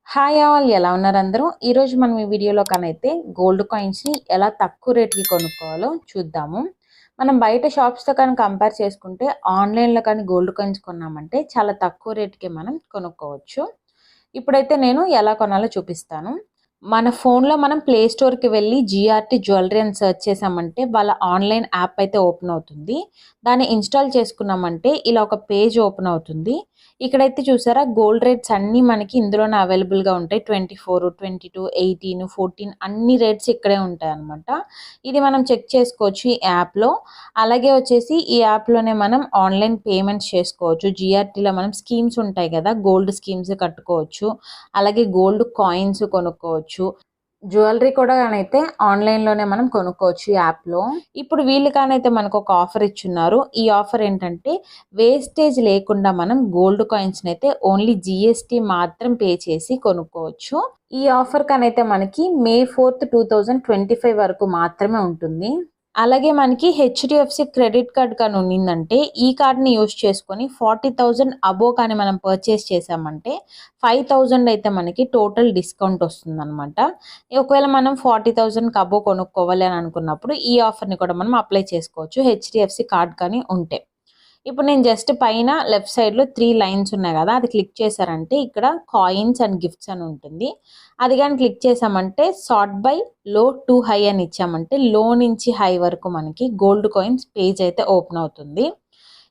Hi all, ఎలా ఉన్నారు అందరూ? ఈరోజు మనం ఈ వీడియోలో కనైతే గోల్డ్ కాయిన్స్ని ఎలా తక్కువ రేట్కి కొనుక్కోవాలో చూద్దాము. మనం బయట షాప్స్తో కానీ కంపేర్ చేసుకుంటే ఆన్లైన్లో కానీ గోల్డ్ కాయిన్స్ కొన్నామంటే చాలా తక్కువ రేట్కి మనం కొనుక్కోవచ్చు. ఇప్పుడైతే నేను ఎలా కొనాలో చూపిస్తాను. మన ఫోన్లో మనం ప్లే స్టోర్కి వెళ్ళి జిఆర్టీ జ్యువెలరీ అని సెర్చ్ చేసామంటే వాళ్ళ ఆన్లైన్ యాప్ అయితే ఓపెన్ అవుతుంది. దాన్ని ఇన్స్టాల్ చేసుకున్నామంటే ఇలా ఒక పేజ్ ఓపెన్ అవుతుంది. ఇక్కడైతే చూసారా, గోల్డ్ రేట్స్ అన్నీ మనకి ఇందులోనే అవైలబుల్గా ఉంటాయి. 24, 22, 18, 14 అన్ని రేట్స్ ఇక్కడే ఉంటాయి అన్నమాట. ఇది మనం చెక్ చేసుకోవచ్చు ఈ యాప్లో. అలాగే వచ్చేసి ఈ యాప్లోనే మనం ఆన్లైన్ పేమెంట్స్ చేసుకోవచ్చు. జిఆర్టీలో మనం స్కీమ్స్ ఉంటాయి కదా, గోల్డ్ స్కీమ్స్ కట్టుకోవచ్చు. అలాగే గోల్డ్ కాయిన్స్ కొనుక్కోవచ్చు. జ్యువెలరీ కూడా అయితే ఆన్లైన్లోనే మనం కొనుక్కోవచ్చు ఈ యాప్లో. ఇప్పుడు వీళ్ళు కానైతే మనకు ఒక ఆఫర్ ఇచ్చున్నారు. ఈ ఆఫర్ ఏంటంటే వేస్టేజ్ లేకుండా మనం గోల్డ్ కాయిన్స్ని అయితే ఓన్లీ జిఎస్టీ మాత్రం పే చేసి కొనుక్కోవచ్చు. ఈ ఆఫర్ కానైతే మనకి మే 4, 2025 వరకు మాత్రమే ఉంటుంది. అలాగే మనకి హెచ్డిఎఫ్సి క్రెడిట్ కార్డ్ కానీ ఉన్నిందంటే ఈ కార్డ్ని యూజ్ చేసుకొని 40,000 అబోవ్ కానీ మనం పర్చేస్ చేసామంటే 5,000 అయితే మనకి టోటల్ డిస్కౌంట్ వస్తుంది అనమాట. ఒకవేళ మనం 40,000కి అబోవ్ కొనుక్కోవాలి అని అనుకున్నప్పుడు ఈ ఆఫర్ని కూడా మనం అప్లై చేసుకోవచ్చు హెచ్డిఎఫ్సి కార్డ్ కానీ ఉంటే. ఇప్పుడు నేను జస్ట్ పైన లెఫ్ట్ సైడ్లో 3 లైన్స్ ఉన్నాయి కదా, అది క్లిక్ చేశారంటే ఇక్కడ కాయిన్స్ అండ్ గిఫ్ట్స్ అని ఉంటుంది. అది కానీ క్లిక్ చేసామంటే సార్ట్ బై లో టు హై అని ఇచ్చామంటే లో నుంచి హై వరకు మనకి గోల్డ్ కాయిన్స్ పేజ్ అయితే ఓపెన్ అవుతుంది.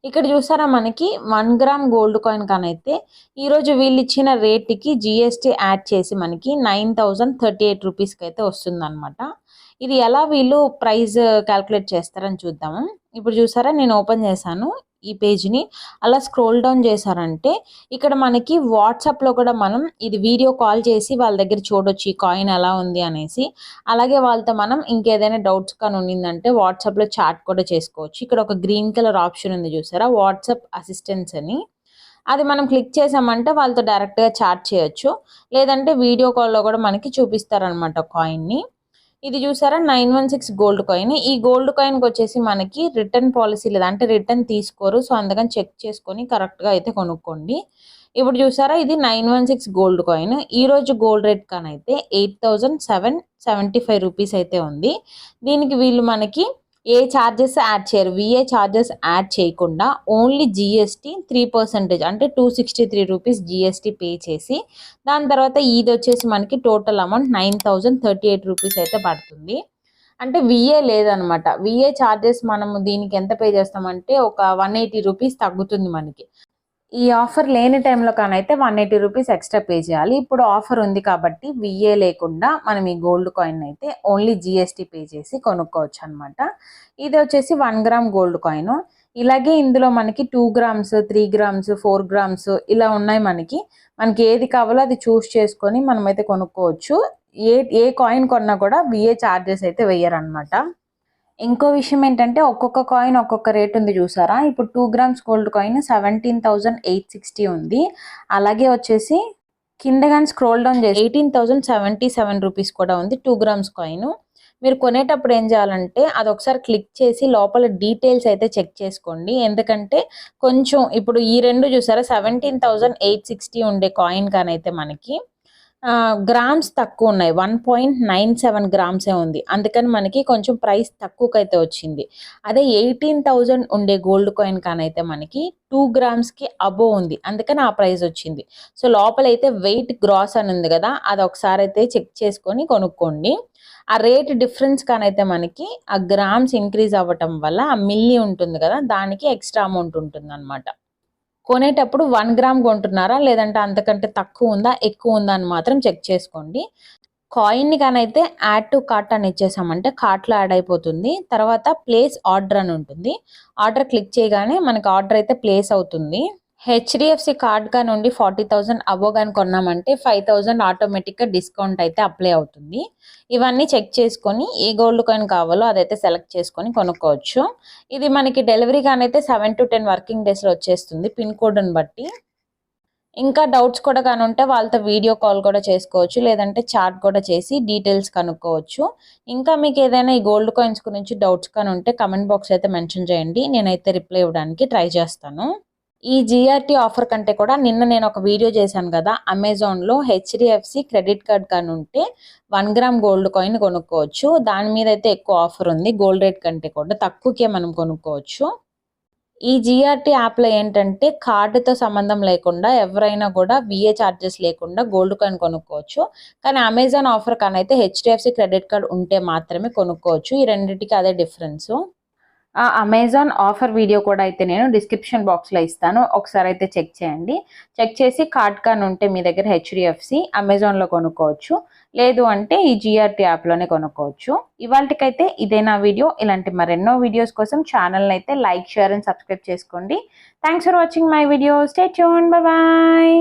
ఇక్కడ చూసారా, మనకి 1 గ్రామ్ గోల్డ్ కాయిన్ కానైతే ఈరోజు వీళ్ళు ఇచ్చిన రేట్కి జిఎస్టీ యాడ్ చేసి మనకి 9,038 రూపీస్కి అయితే వస్తుందన్నమాట. ఇది ఎలా వీళ్ళు ప్రైస్ క్యాల్కులేట్ చేస్తారని చూద్దాము. ఇప్పుడు చూసారా, నేను ఓపెన్ చేశాను ఈ పేజ్ని. అలా స్క్రోల్ డౌన్ చేశారంటే ఇక్కడ మనకి వాట్సాప్లో కూడా మనం ఇది వీడియో కాల్ చేసి వాళ్ళ దగ్గర చూడొచ్చు ఈ కాయిన్ ఎలా ఉంది అనేసి. అలాగే వాళ్ళతో మనం ఇంకేదైనా డౌట్స్ కానీ ఉన్నిందంటే వాట్సాప్లో చాట్ కూడా చేసుకోవచ్చు. ఇక్కడ ఒక గ్రీన్ కలర్ ఆప్షన్ ఉంది చూసారా, వాట్సాప్ అసిస్టెన్స్ అని. అది మనం క్లిక్ చేసామంటే వాళ్ళతో డైరెక్ట్గా చాట్ చేయొచ్చు. లేదంటే వీడియో కాల్లో కూడా మనకి చూపిస్తారనమాట కాయిన్ని. ఇది చూసారా, 916 గోల్డ్ కాయిన్. ఈ గోల్డ్ కాయిన్కి వచ్చేసి మనకి రిటర్న్ పాలసీ లేదా, అంటే రిటర్న్ తీసుకోరు. సో అందుకని చెక్ చేసుకొని కరెక్ట్గా అయితే కొనుక్కోండి. ఇప్పుడు చూసారా, ఇది 916 గోల్డ్ కాయిన్. ఈరోజు గోల్డ్ రేట్ కానైతే 8,775 రూపీస్ అయితే ఉంది. దీనికి వీళ్ళు మనకి ఏ ఛార్జెస్ యాడ్ చేయరు. విఏ ఛార్జెస్ యాడ్ చేయకుండా ఓన్లీ జిఎస్టీ 3% అంటే 263 రూపీస్ జిఎస్టీ పే చేసి దాని తర్వాత ఇది వచ్చేసి మనకి టోటల్ అమౌంట్ 9,038 రూపీస్ అయితే పడుతుంది. అంటే విఏ లేదనమాట. విఏ ఛార్జెస్ మనము దీనికి ఎంత పే చేస్తామంటే ఒక 180 రూపీస్ తగ్గుతుంది మనకి. ఈ ఆఫర్ లేని టైంలో కానైతే 180 రూపీస్ ఎక్స్ట్రా పే చేయాలి. ఇప్పుడు ఆఫర్ ఉంది కాబట్టి విఏ లేకుండా మనం ఈ గోల్డ్ కాయిన్ అయితే ఓన్లీ జిఎస్టీ పే చేసి కొనుక్కోవచ్చు అనమాట. ఇది వచ్చేసి 1 గ్రామ్ గోల్డ్ కాయిన్. ఇలాగే ఇందులో మనకి 2 గ్రామ్స్, 3 గ్రామ్స్, 4 గ్రామ్స్ ఇలా ఉన్నాయి. మనకి ఏది కావాలో అది చూస్ చేసుకొని మనమైతే కొనుక్కోవచ్చు. ఏ కాయిన్ కొన్నా కూడా విఏ ఛార్జెస్ అయితే వేయరనమాట. ఇంకో విషయం ఏంటంటే ఒక్కొక్క కాయిన్ ఒక్కొక్క రేట్ ఉంది చూసారా. ఇప్పుడు 2 గ్రామ్స్ గోల్డ్ కాయిన్ 17,860 ఉంది. అలాగే వచ్చేసి కింద కానీ స్క్రోల్ డౌన్ చేసి 18,077 రూపీస్ కూడా ఉంది 2 గ్రామ్స్ కాయిన్. మీరు కొనేటప్పుడు ఏం చేయాలంటే అది ఒకసారి క్లిక్ చేసి లోపల డీటెయిల్స్ అయితే చెక్ చేసుకోండి. ఎందుకంటే కొంచెం ఇప్పుడు ఈ రెండు చూసారా, 17,860 ఉండే కాయిన్ కానైతే మనకి గ్రామ్స్ తక్కువ ఉన్నాయి. 1.97 గ్రామ్సే ఉంది. అందుకని మనకి కొంచెం ప్రైస్ తక్కువకైతే వచ్చింది. అదే 18,000 ఉండే గోల్డ్ కాయిన్ కానైతే మనకి 2 గ్రామ్స్కి అబోవ్ ఉంది. అందుకని ఆ ప్రైస్ వచ్చింది. సో లోపలైతే వెయిట్ గ్రాస్ అని ఉంది కదా, అది ఒకసారి అయితే చెక్ చేసుకొని కొనుక్కోండి. ఆ రేట్ డిఫరెన్స్ కానైతే మనకి ఆ గ్రామ్స్ ఇంక్రీజ్ అవ్వటం వల్ల ఆ మిల్లీ ఉంటుంది కదా, దానికి ఎక్స్ట్రా అమౌంట్ ఉంటుంది అనమాట. కొనేటప్పుడు 1 గ్రామ్ కొంటున్నారా లేదంటే అంతకంటే తక్కువ ఉందా ఎక్కువ ఉందా అని మాత్రం చెక్ చేసుకోండి. కాయిన్ని కానైతే యాడ్ టు కార్ట్ అని ఇచ్చేసామంటే కార్ట్లో యాడ్ అయిపోతుంది. తర్వాత ప్లేస్ ఆర్డర్ అని ఉంటుంది. ఆర్డర్ క్లిక్ చేయగానే మనకి ఆర్డర్ అయితే ప్లేస్ అవుతుంది. హెచ్డిఎఫ్సి కార్డ్ గా నుండి 40,000 అబోవ్ కానీ కొన్నామంటే 5,000 ఆటోమేటిక్గా డిస్కౌంట్ అయితే అప్లై అవుతుంది. ఇవన్నీ చెక్ చేసుకొని ఏ గోల్డ్ కాయిన్ కావాలో అదైతే సెలెక్ట్ చేసుకొని కొనుక్కోవచ్చు. ఇది మనకి డెలివరీ కానైతే 7 to 10 వర్కింగ్ డేస్లో వచ్చేస్తుంది పిన్ కోడ్ని బట్టి. ఇంకా డౌట్స్ కూడా కానీ ఉంటే వాళ్ళతో వీడియో కాల్ కూడా చేసుకోవచ్చు, లేదంటే చాట్ కూడా చేసి డీటెయిల్స్ కనుక్కోవచ్చు. ఇంకా మీకు ఏదైనా ఈ గోల్డ్ కాయిన్స్ గురించి డౌట్స్ కానీ ఉంటే కమెంట్ బాక్స్ అయితే మెన్షన్ చేయండి. నేనైతే రిప్లై ఇవ్వడానికి ట్రై చేస్తాను. ఈ జిఆర్టీ ఆఫర్ కంటే కూడా నిన్న నేను ఒక వీడియో చేశాను కదా, అమెజాన్లో హెచ్డిఎఫ్సి క్రెడిట్ కార్డ్ కానీ ఉంటే 1 గ్రామ్ గోల్డ్ కాయిన్ కొనుక్కోవచ్చు. దాని మీద అయితే ఎక్కువ ఆఫర్ ఉంది, గోల్డ్ రేట్ కంటే కూడా తక్కువకే మనం కొనుక్కోవచ్చు. ఈ జిఆర్టీ యాప్లో ఏంటంటే కార్డుతో సంబంధం లేకుండా ఎవరైనా కూడా విఏ ఛార్జెస్ లేకుండా గోల్డ్ కాయిన్ కొనుక్కోవచ్చు. కానీ అమెజాన్ ఆఫర్ కానీ అయితే హెచ్డిఎఫ్సి క్రెడిట్ కార్డ్ ఉంటే మాత్రమే కొనుక్కోవచ్చు. ఈ రెండింటికి అదే డిఫరెన్సు. ఆ అమెజాన్ ఆఫర్ వీడియో కూడా అయితే నేను డిస్క్రిప్షన్ బాక్స్లో ఇస్తాను, ఒకసారి అయితే చెక్ చేయండి. చెక్ చేసి కార్డ్ కానీ ఉంటే మీ దగ్గర హెచ్డిఎఫ్సి అమెజాన్లో కొనుక్కోవచ్చు, లేదు అంటే ఈ జిఆర్టీ యాప్లోనే కొనుక్కోవచ్చు. ఇవాళకైతే ఇదే నా వీడియో. ఇలాంటి మరెన్నో వీడియోస్ కోసం ఛానల్ని అయితే లైక్, షేర్ అండ్ సబ్స్క్రైబ్ చేసుకోండి. Thanks for watching my video. Stay tuned. Bye.